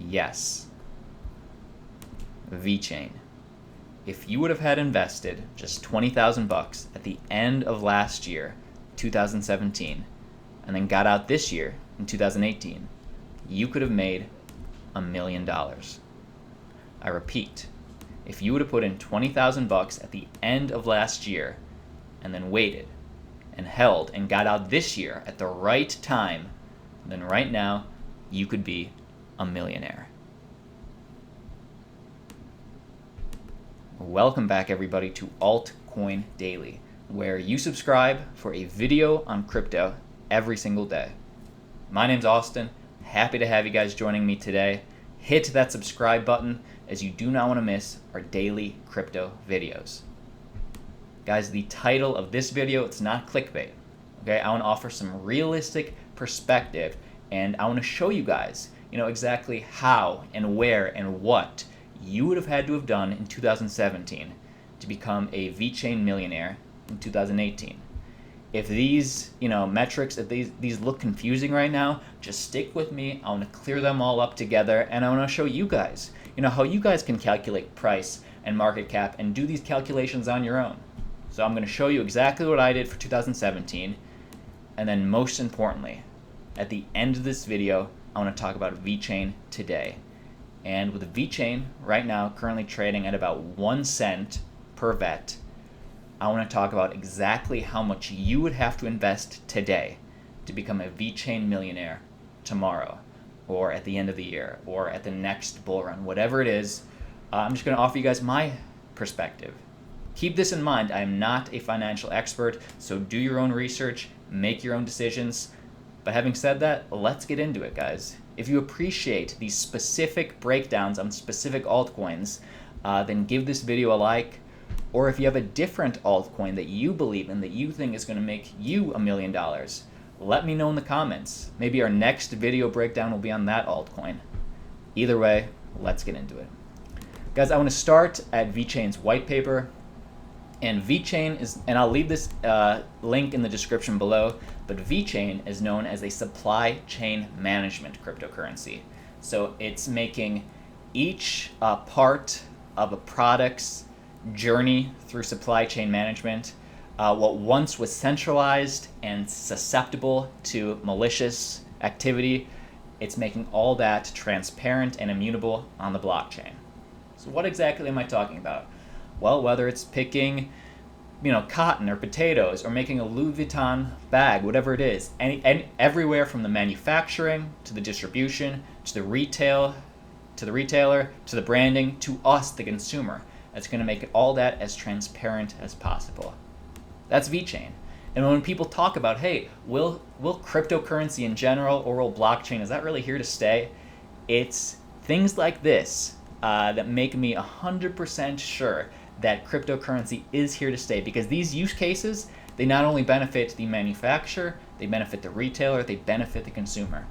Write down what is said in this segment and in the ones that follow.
Yes. Vechain. If you would have had invested just 20,000 bucks at the end of last year, 2017, and then got out this year in 2018, you could have made $1 million. I repeat, if you would have put in 20,000 bucks at the end of last year and then waited and held and got out this year at the right time, then right now you could be a millionaire. Welcome back, everybody, to Altcoin Daily, where you subscribe for a video on crypto every single day. My name's Austin. Happy to have you guys joining me today. Hit that subscribe button as you do not want to miss our daily crypto videos. Guys, the title of this video, it's not clickbait. Okay, I want to offer some realistic perspective, and I want to show you guys, exactly how and where and what you would have had to have done in 2017 to become a Vechain millionaire in 2018. If these, metrics, if these look confusing right now, just stick with me. I want to clear them all up together, and I want to show you guys, how you guys can calculate price and market cap and do these calculations on your own. So I'm going to show you exactly what I did for 2017, and then most importantly, at the end of this video, I want to talk about Vechain today. And with Vechain right now currently trading at about 1 cent per VET, I want to talk about exactly how much you would have to invest today to become a Vechain millionaire tomorrow, or at the end of the year, or at the next bull run, whatever it is. I'm just going to offer you guys my perspective. Keep this in mind, I am not a financial expert, so do your own research, make your own decisions. But having said that, let's get into it, guys. If you appreciate these specific breakdowns on specific altcoins, then give this video a like. Or if you have a different altcoin that you believe in, that you think is going to make you $1 million, let me know in the comments. Maybe our next video breakdown will be on that altcoin. Either way, let's get into it. Guys, I want to start at Vechain's white paper. And Vechain is, and I'll leave this link in the description below, but Vechain is known as a supply chain management cryptocurrency. So it's making each part of a product's journey through supply chain management, what once was centralized and susceptible to malicious activity, it's making all that transparent and immutable on the blockchain. So what exactly am I talking about? Well, whether it's picking, cotton or potatoes, or making a Louis Vuitton bag, whatever it is, everywhere from the manufacturing to the distribution to the retailer to the branding to us, the consumer. That's going to make it all that as transparent as possible. That's Vechain. And when people talk about, hey, will cryptocurrency in general, or will blockchain, is that really here to stay? It's things like this that make me 100% sure that cryptocurrency is here to stay, because these use cases, they not only benefit the manufacturer, they benefit the retailer, they benefit the consumer.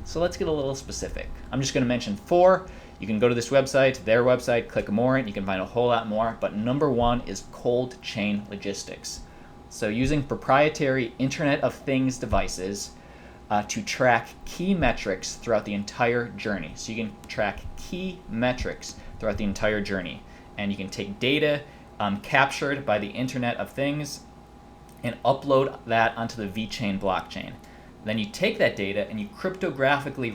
So let's get a little specific. I'm just going to mention 4. You can go to this website, their website, click more, and you can find a whole lot more. But number 1 is cold chain logistics. So using proprietary Internet of Things devices to track key metrics throughout the entire journey. So you can track key metrics throughout the entire journey. And you can take data captured by the Internet of Things and upload that onto the Vechain blockchain. Then you take that data and you cryptographically,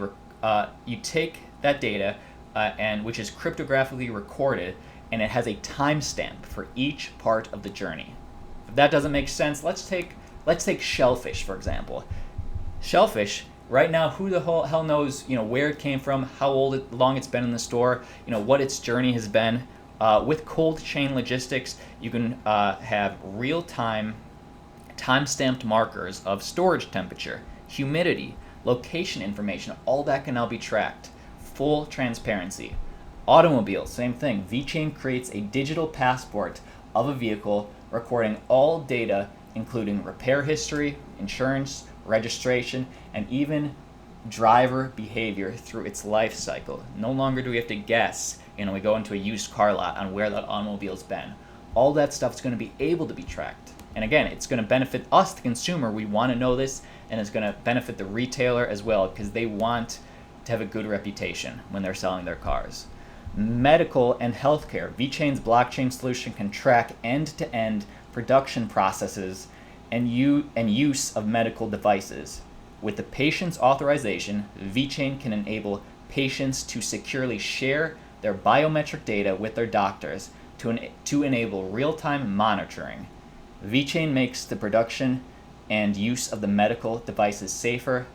which is cryptographically recorded, and it has a timestamp for each part of the journey. If that doesn't make sense, let's take shellfish, for example. Shellfish, right now, who the hell knows, where it came from, how long it's been in the store, what its journey has been. With cold chain logistics, you can have real-time, time-stamped markers of storage temperature, humidity, location information. All that can now be tracked. Full transparency. Automobiles, same thing. Vechain creates a digital passport of a vehicle, recording all data, including repair history, insurance, registration, and even driver behavior through its life cycle. No longer do we have to guess, we go into a used car lot on where that automobile's been. All that stuff's going to be able to be tracked. And again, it's going to benefit us, the consumer. We want to know this, and it's going to benefit the retailer as well, because they want to to have a good reputation when they're selling their cars. Medical and healthcare. Vechain's blockchain solution can track end-to-end production processes and use of medical devices. With the patient's authorization, Vechain can enable patients to securely share their biometric data with their doctors to enable real-time monitoring. Vechain makes the production and use of the medical devices safer,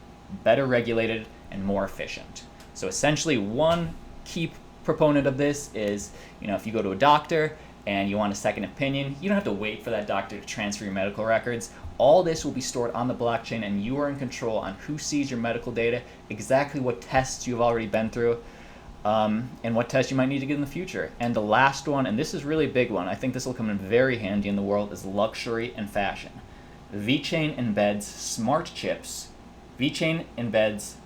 better regulated, and more efficient. So essentially, one key proponent of this is, if you go to a doctor and you want a second opinion, you don't have to wait for that doctor to transfer your medical records. All this will be stored on the blockchain, and you are in control on who sees your medical data, exactly what tests you've already been through, and what tests you might need to get in the future. And the last one, and this is really a big one, I think this will come in very handy in the world, is luxury and fashion. Vechain embeds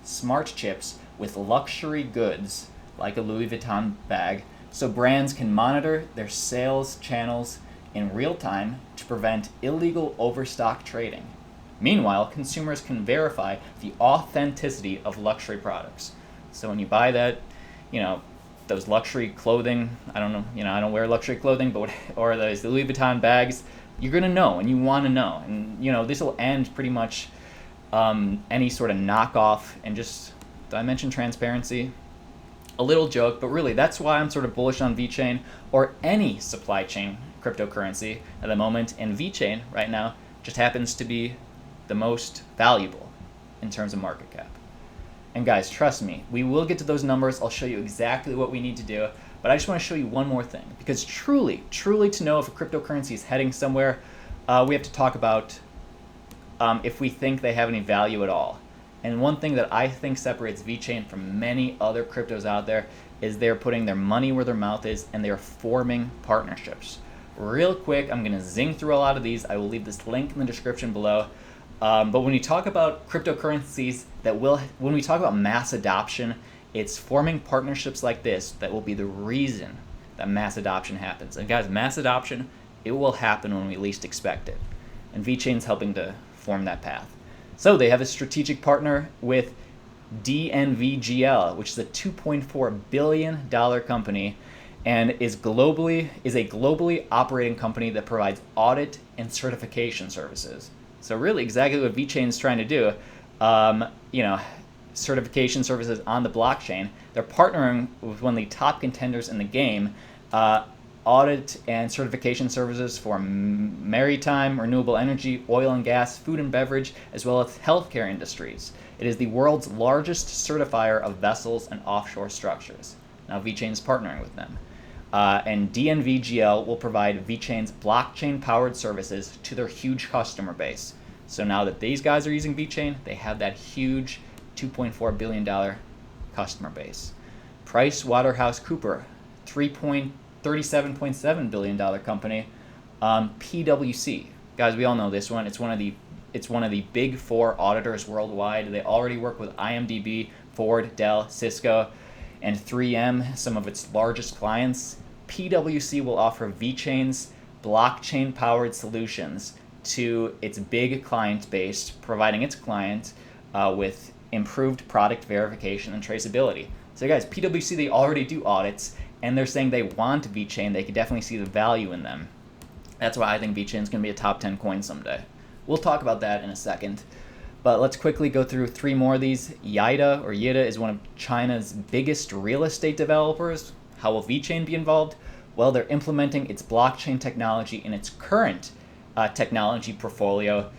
smart chips with luxury goods, like a Louis Vuitton bag, so brands can monitor their sales channels in real time to prevent illegal overstock trading. Meanwhile, consumers can verify the authenticity of luxury products. So when you buy that, those luxury clothing, I don't wear luxury clothing, but or those Louis Vuitton bags, you're gonna know, and you want to know. And this will end pretty much any sort of knockoff. And just, did I mention transparency? A little joke, but really that's why I'm sort of bullish on Vechain or any supply chain cryptocurrency at the moment. And Vechain right now just happens to be the most valuable in terms of market cap. And guys, trust me, we will get to those numbers. I'll show you exactly what we need to do. But I just want to show you one more thing, because truly to know if a cryptocurrency is heading somewhere, we have to talk about if we think they have any value at all. And one thing that I think separates Vechain from many other cryptos out there is they're putting their money where their mouth is, and they're forming partnerships. Real quick, I'm going to zing through a lot of these. I will leave this link in the description below. But when we talk about cryptocurrencies when we talk about mass adoption, it's forming partnerships like this that will be the reason that mass adoption happens. And guys, mass adoption, it will happen when we least expect it. And Vechain's helping to form that path. So they have a strategic partner with DNVGL, which is a $2.4 billion company, and is a globally operating company that provides audit and certification services. So really exactly what Vechain's trying to do, certification services on the blockchain. They're partnering with one of the top contenders in the game, audit and certification services for maritime, renewable energy, oil and gas, food and beverage, as well as healthcare industries. It is the world's largest certifier of vessels and offshore structures. Now Vechain's partnering with them. And DNVGL will provide Vechain's blockchain-powered services to their huge customer base. So now that these guys are using Vechain, they have that huge $2.4 billion customer base. PricewaterhouseCoopers, $37.7 billion company. PwC, guys, we all know this one. It's one of the big four auditors worldwide. They already work with IMDb, Ford, Dell, Cisco, and 3M, some of its largest clients. PwC will offer Vechain's blockchain-powered solutions to its big client base, providing its clients with improved product verification and traceability. So guys, PwC, they already do audits, and they're saying they want Vechain. They could definitely see the value in them. That's why I think Vechain's going to be a top 10 coin someday. We'll talk about that in a second. But let's quickly go through three more of these. Yida is one of China's biggest real estate developers. How will Vechain be involved? Well, they're implementing its blockchain technology in its current technology portfolio,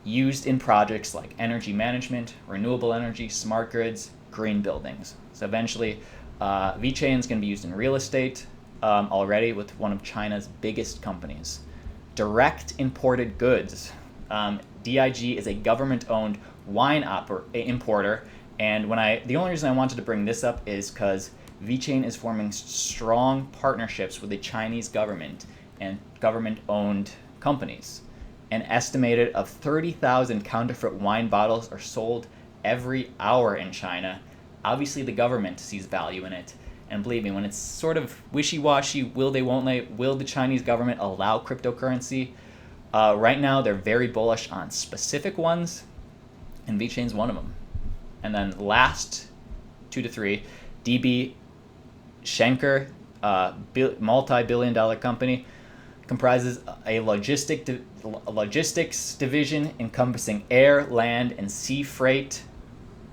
used in projects like energy management, renewable energy, smart grids, green buildings. So eventually, Vechain is going to be used in real estate already with one of China's biggest companies. Direct imported goods. DIG is a government-owned wine importer, and the only reason I wanted to bring this up is because Vechain is forming strong partnerships with the Chinese government and government-owned companies. An estimated of 30,000 counterfeit wine bottles are sold every hour in China. Obviously, the government sees value in it. And believe me, when it's sort of wishy-washy, will they, won't they, will the Chinese government allow cryptocurrency? Right now, they're very bullish on specific ones, and Vechain's one of them. And then last 2 to 3. DB Schenker, multi-billion-dollar company, comprises a logistics division encompassing air, land, and sea freight,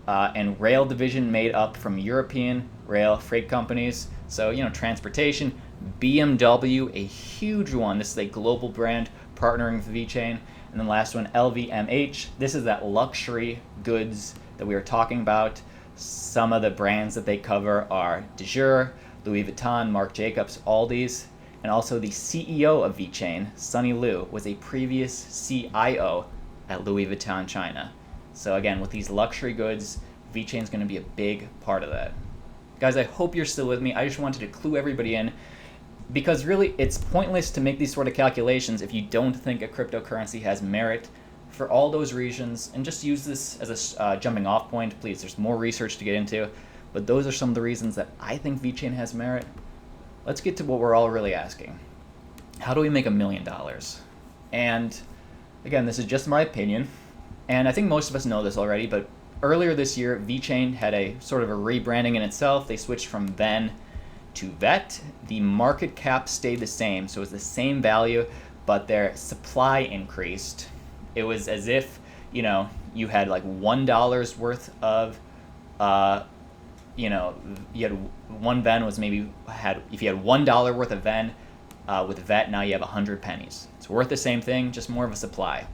and rail division made up from European rail freight companies. So, transportation. BMW, a huge one. This is a global brand partnering with Vechain. And then last one, LVMH. This is that luxury goods that we were talking about. Some of the brands that they cover are De Jour, Louis Vuitton, Marc Jacobs, Aldi's. And also the CEO of Vechain, Sunny Liu, was a previous CIO at Louis Vuitton China. So again, with these luxury goods, Vechain's going to be a big part of that. Guys, I hope you're still with me. I just wanted to clue everybody in, because really it's pointless to make these sort of calculations if you don't think a cryptocurrency has merit for all those reasons. And just use this as a jumping off point. Please, there's more research to get into, but those are some of the reasons that I think Vechain has merit. Let's get to what we're all really asking. How do we make $1 million? And again, this is just my opinion, and I think most of us know this already, but earlier this year, Vechain had a sort of a rebranding in itself. They switched from Ven to Vet. The market cap stayed the same, so it was the same value, but their supply increased. It was as if, you had like $1 worth of, you had one Ven was maybe if you had $1 worth of Ven with Vet, now you have 100 pennies. It's worth the same thing, just more of a supply.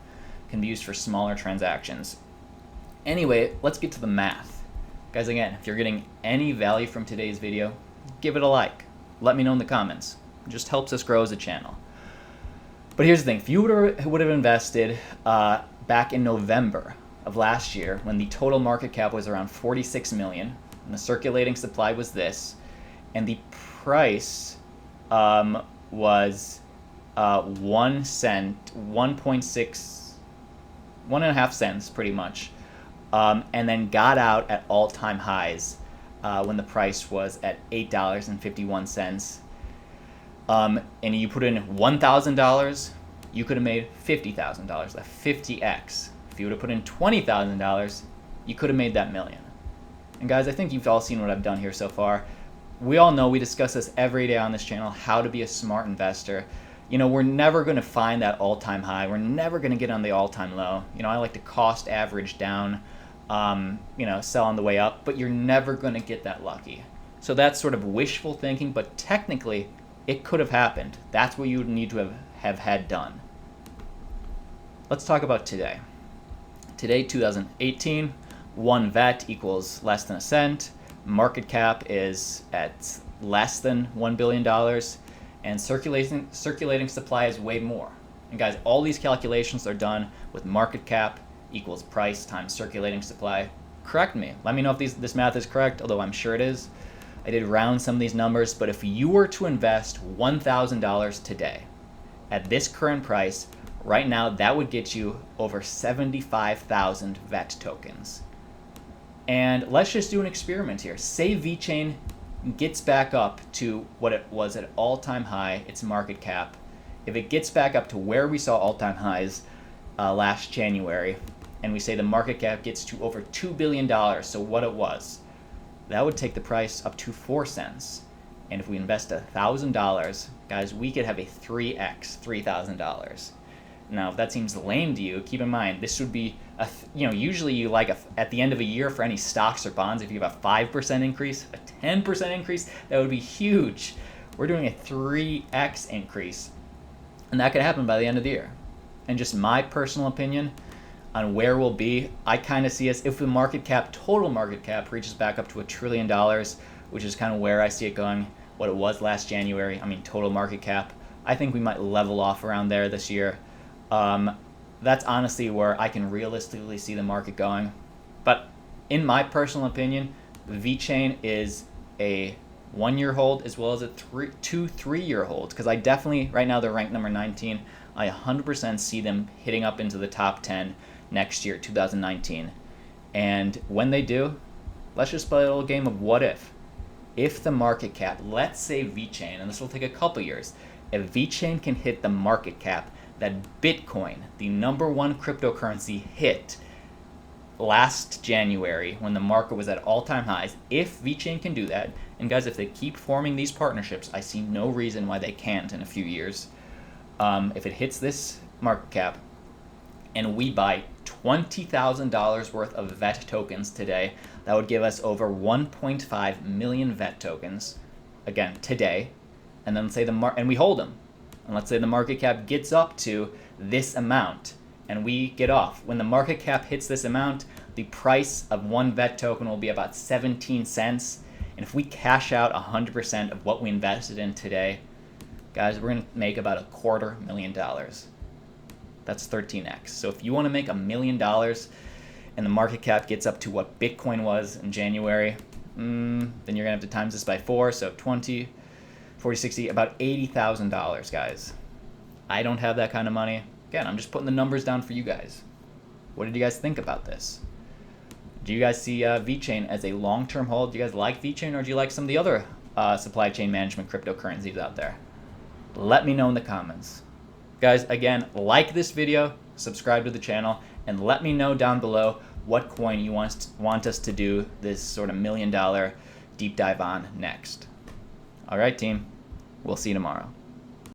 Can be used for smaller transactions. Anyway, let's get to the math. Guys, again, if you're getting any value from today's video, give it a like. Let me know in the comments. It just helps us grow as a channel. But here's the thing. If you would have invested back in November of last year, when the total market cap was around 46 million, and the circulating supply was this, and the price was 1 cent, 1.5 cents pretty much, and then got out at all-time highs when the price was at $8.51. And you put in $1,000, you could have made $50,000, a 50x. If you would have put in $20,000, you could have made that million. And guys, I think you've all seen what I've done here so far. We all know, we discuss this every day on this channel, how to be a smart investor. We're never going to find that all-time high. We're never going to get on the all-time low. I like to cost average down, sell on the way up, but you're never going to get that lucky. So that's sort of wishful thinking, but technically it could have happened. That's what you would need to have had done. Let's talk about today. Today, 2018, 1 VET equals less than a cent. Market cap is at less than $1 billion. And circulating supply is way more. And guys, all these calculations are done with market cap equals price times circulating supply. Correct me. Let me know if this math is correct, although I'm sure it is. I did round some of these numbers, but if you were to invest $1,000 today at this current price, right now that would get you over 75,000 VET tokens. And let's just do an experiment here. Say Vechain gets back up to what it was at all-time high, its market cap. If it gets back up to where we saw all-time highs last January, and we say the market cap gets to over $2 billion, so what it was, that would take the price up to 4 cents. And if we invest $1,000, guys, we could have a 3x, $3,000. Now, if that seems lame to you, keep in mind, this would be, usually you at the end of a year for any stocks or bonds, if you have a 5% increase, a 10% increase, that would be huge. We're doing a 3x increase, and that could happen by the end of the year. And just my personal opinion on where we'll be, I kind of see us, if the total market cap reaches back up to $1 trillion, which is kind of where I see it going, what it was last January, total market cap, I think we might level off around there this year. That's honestly where I can realistically see the market going. But in my personal opinion, Vechain is a 1-year hold as well as a 2-3-year hold, because I definitely, right now they're ranked number 19. I 100% see them hitting up into the top 10 next year, 2019. And when they do, let's just play a little game of what if. If the market cap, let's say Vechain, and this will take a couple years, if Vechain can hit the market cap that Bitcoin, the #1 cryptocurrency, hit last January when the market was at all-time highs, if Vechain can do that, and guys, if they keep forming these partnerships, I see no reason why they can't in a few years. If it hits this market cap and we buy $20,000 worth of VET tokens today, that would give us over 1.5 million VET tokens, again, today, and then say and we hold them. And let's say the market cap gets up to this amount and we get off. When the market cap hits this amount, the price of one VET token will be about 17 cents. And if we cash out 100% of what we invested in today, guys, we're going to make about $250,000. That's 13x. So if you want to make $1 million and the market cap gets up to what Bitcoin was in January, then you're going to have to times this by 4. So 20, 40, 60, about $80,000, guys. I don't have that kind of money. Again, I'm just putting the numbers down for you guys. What did you guys think about this? Do you guys see Vechain as a long-term hold? Do you guys like Vechain, or do you like some of the other supply chain management cryptocurrencies out there? Let me know in the comments. Guys, again, like this video, subscribe to the channel, and let me know down below what coin you want us to do this sort of $1 million deep dive on next. All right, team. We'll see you tomorrow.